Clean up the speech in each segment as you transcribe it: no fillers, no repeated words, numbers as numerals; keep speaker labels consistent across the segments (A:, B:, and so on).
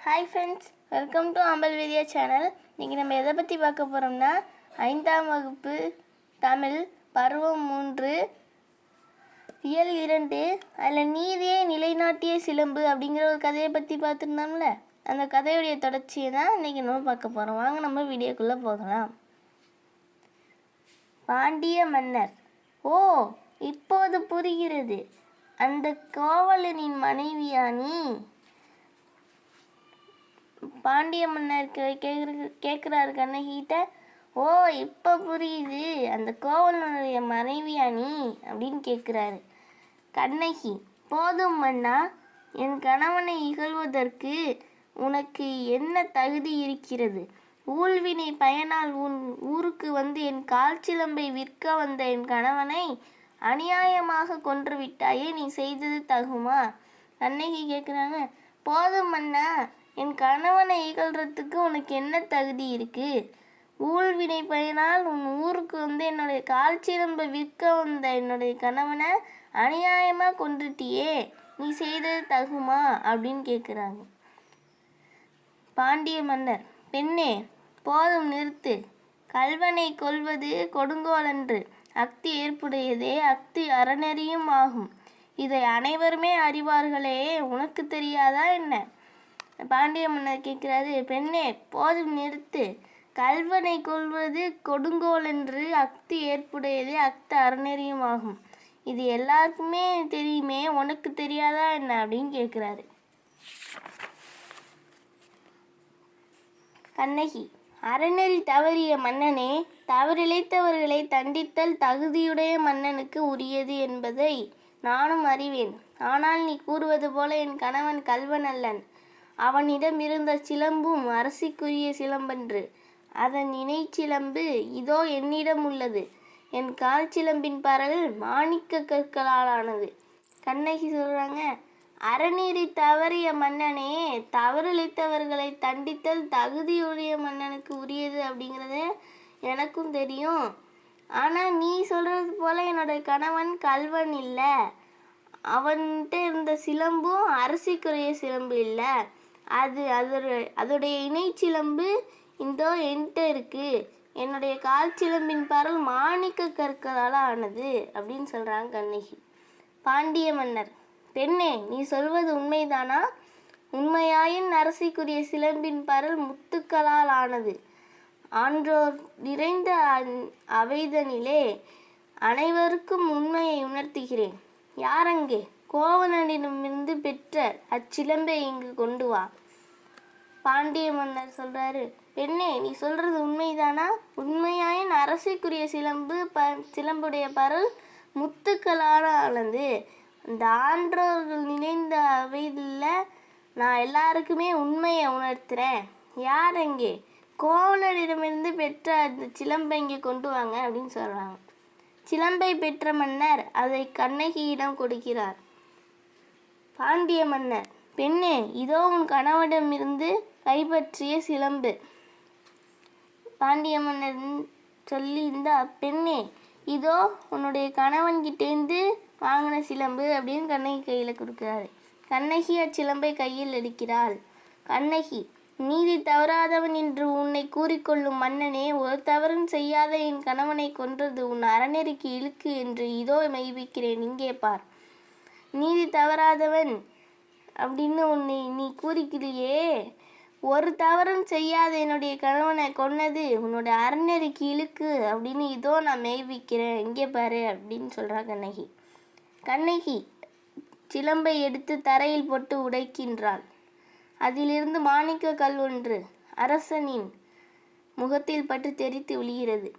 A: Hi friends, welcome to Hanbal video channel. இன்றைக்கி நம்ம எதை பற்றி பார்க்க போகிறோம்னா 5ஆம் வகுப்பு தமிழ் பருவம் 3 இயல் 2 அதில் நீதியை நிலைநாட்டிய சிலம்பு அப்படிங்கிற ஒரு கதையை பற்றி பார்த்துருந்தோம்ல. அந்த கதையுடைய தொடர்ச்சியை தான் இன்றைக்கி நம்ம பார்க்க போகிறோம். வாங்க நம்ம வீடியோக்குள்ளே போகலாம். பாண்டிய மன்னர். ஓ, இப்போது புரிகிறது. அந்த கோவலனின் மனைவியா நீ? பாண்டிய மன்னர் கேட்குறாரு கண்ணகிட்ட. ஓ, இப்போ புரியுது, அந்த கோவலனுடைய மனைவியா நீ அப்படின்னு கேட்குறாரு. கண்ணகி, போதும் மன்னா, என் கணவனை இகழ்வதற்கு உனக்கு என்ன தகுதி இருக்கிறது? ஊழ்வினை பயனால் உன் ஊருக்கு வந்து என் கால் சிலம்பை விற்க வந்த என் கணவனை அநியாயமாக கொன்று விட்டாயே, நீ செய்தது தகுமா? கண்ணகி கேட்குறாங்க. போதும் மன்னா, என் கணவனை இகழ்றதுக்கு உனக்கு என்ன தகுதி இருக்கு? ஊழ்வினை பயனால் உன் ஊருக்கு வந்து என்னுடைய கால் சிலம்பை விற்க வந்த என்னுடைய கணவனை அநியாயமாக கொன்றுட்டியே, நீ செய்தது தகுமா அப்படின்னு கேட்குறாங்க. பாண்டிய மன்னர். பெண்ணே, போதும், நிறுத்து. கள்வனை கொல்வது கொடுங்கோலன்று, அக்தி ஏற்புடையதே, அக்தி அறநெறியும் ஆகும். இதை அனைவருமே அறிவார்களே, உனக்கு தெரியாதா என்ன? பாண்டிய மன்னர் கேட்கிறாரு. பெண்ணே, போதும், நிறுத்து. கள்வனை கொல்வது கொடுங்கோலன்று, அக்தி ஏற்புடையதே, அக்தி அறநெறியும் ஆகும். இது எல்லாருக்குமே தெரியுமே, உனக்கு தெரியாதா என்ன அப்படின்னு கேட்குறாரு. கண்ணகி. அறநெறி தவறிய மன்னனே, தவறிழைத்தவர்களை தண்டித்தல் தகுதியுடைய மன்னனுக்கு உரியது என்பதை நானும் அறிவேன். ஆனால் நீ கூறுவது போல என் கணவன் கள்வன் அல்லன். அவனிடம் இருந்த சிலம்பும் அரசிக்குரிய சிலம்பன்று. அதன் இணை சிலம்பு இதோ என்னிடம் உள்ளது. என் கால் சிலம்பின் பரல் மாணிக்க கற்களாலானது. கண்ணகி சொல்றாங்க. அறநெறி தவறிய மன்னனே, தவறிழைத்தவர்களை தண்டித்தல் தகுதியுடைய மன்னனுக்கு உரியது அப்படிங்கிறத எனக்கும் தெரியும். ஆனால் நீ சொல்கிறது போல் என்னுடைய கணவன் கள்வன் இல்லை. அவன்கிட்ட இருந்த சிலம்பும் அரசிக்குரிய சிலம்பு இல்லை. அதோடைய இணை சிலம்பு இந்தோ என்கிட்ட இருக்குது. என்னுடைய கால் சிலம்பின் பரல் மாணிக்க கற்களால் ஆனது அப்படின்னு சொல்கிறாங்க கண்ணகி. பாண்டிய மன்னர். பெண்ணே, நீ சொல்வது உண்மைதானா? உண்மையாயின் அரசிக்குரிய சிலம்பின் பரல் முத்துக்களால் ஆனது. ஆன்றோர் நிறைந்த அவைதனிலே அனைவருக்கும் உண்மையை உணர்த்துகிறேன். யாரங்கே? கோவலனிடமிருந்து பெற்ற அச்சிலம்பை இங்கு கொண்டு வா. பாண்டிய மன்னர் சொல்றாரு. பெண்ணே, நீ சொல்றது உண்மைதானா? உண்மையாயின் அரசிக்குரிய சிலம்புடைய பரல் முத்துக்களால் ஆனது. அந்த ஆன்றோர்கள் நினைந்த அவையில் நான் எல்லாருக்குமே உண்மையை உணர்த்துறேன். யார் அங்கே? கோவலனிடமிருந்து பெற்ற அந்த சிலம்பை இங்கே கொண்டு வாங்க அப்படின்னு சொல்கிறாங்க. சிலம்பை பெற்ற மன்னர் அதை கண்ணகியிடம் கொடுக்கிறார். பாண்டிய மன்னர். பெண்ணே, இதோ உன் கணவனிடமிருந்து கைப்பற்றிய சிலம்பு. பாண்டிய மன்னர் சொல்லி இருந்தா. பெண்ணே, இதோ உன்னுடைய கணவன்கிட்டேருந்து வாங்கின சிலம்பு அப்படின்னு கண்ணகி கையில் கொடுக்குறாரு. கண்ணகி அச்சிலம்பை கையில் எடுக்கிறாள். கண்ணகி. நீதி தவறாதவன் என்று உன்னை கூறிக்கொள்ளும் மன்னனே, ஒரு தவறும் செய்யாத என் கணவனை கொன்றது உன் அறநெறிக்கு இழுக்கு என்று இதோ மெய்விக்கிறேன், இங்கே பார். நீதி தவறாதவன் அப்படின்னு உன்னை நீ கூறிக்கிறியே, ஒரு தவறும் செய்யாத என்னுடைய கணவனை கொன்னது உன்னோட அறநெறிக்கு இழுக்கு அப்படின்னு இதோ நான் மெய்விக்கிறேன், இங்கே பாரு அப்படின்னு சொல்கிறா கண்ணகி. கண்ணகி சிலம்பை எடுத்து தரையில் போட்டு உடைக்கின்றாள். அதிலிருந்து மாணிக்க கல் ஒன்று அரசனின் முகத்தில் பட்டு தெரித்து விழுகிறது.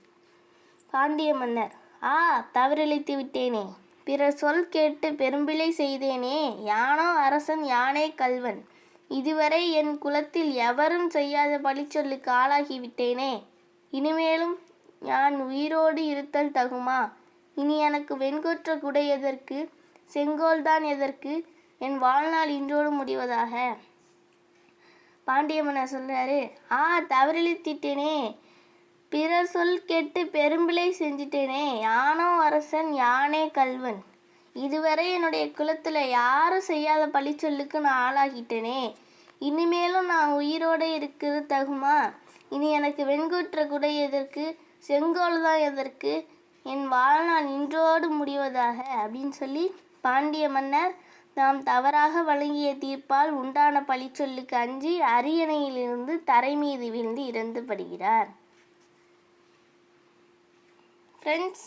A: பாண்டிய மன்னர். ஆ, தவறிழைத்து விட்டேனே. பிறர் சொல் கேட்டு பெரும்பிழை செய்தேனே. யானோ அரசன், யானே கள்வன். இதுவரை என் குலத்தில் எவரும் செய்யாத பழிச்சொல்லுக்கு ஆளாகிவிட்டேனே. இனிமேலும் நான் உயிரோடு இருத்தல் தகுமா? இனி எனக்கு வெண்கொற்ற குடை எதற்கு? செங்கோல்தான் எதற்கு? என் வாழ்நாள் இன்றோடு முடிவதாக. பாண்டிய மன்னர் சொல்றாரு. ஆ, தவறிழைத்திட்டேனே. பிறர் சொல் கேட்டு பெரும்பிழை செஞ்சிட்டேனே. யானோ அரசன், யானே கள்வன். இதுவரை என்னுடைய குலத்தில் யாரும் செய்யாத பழிச்சொல்லுக்கு நான் ஆளாகிட்டேனே. இனிமேலும் நான் உயிரோடு இருக்கிறது தகுமா? இனி எனக்கு வெண்குற்ற குடை எதற்கு, செங்கோல் தான் எதற்கு, என் வாழ்நாள் இன்றோடு முடிவதாக அப்படின்னு சொல்லி பாண்டிய மன்னர் தாம் தவறாக வழங்கிய தீர்ப்பால் உண்டான பழிச்சொல்லுக்கு அஞ்சி அரியணையிலிருந்து தரை மீது விழுந்து இறந்து படுகிறார். ஃப்ரெண்ட்ஸ்,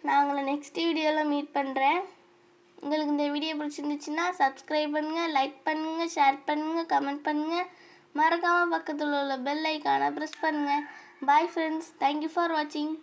A: நான் உங்களை நெக்ஸ்ட் வீடியோவில் மீட் பண்ணுறேன். உங்களுக்கு இந்த வீடியோ பிடிச்சிருந்துச்சுன்னா சப்ஸ்கிரைப் பண்ணுங்கள், லைக் பண்ணுங்கள், ஷேர் பண்ணுங்கள், கமெண்ட் பண்ணுங்கள். மறக்காமல் பக்கத்தில் உள்ள பெல் ஐக்கானை ப்ரெஸ் பண்ணுங்கள். பாய் ஃப்ரெண்ட்ஸ், தேங்க்யூ ஃபார் வாட்சிங்.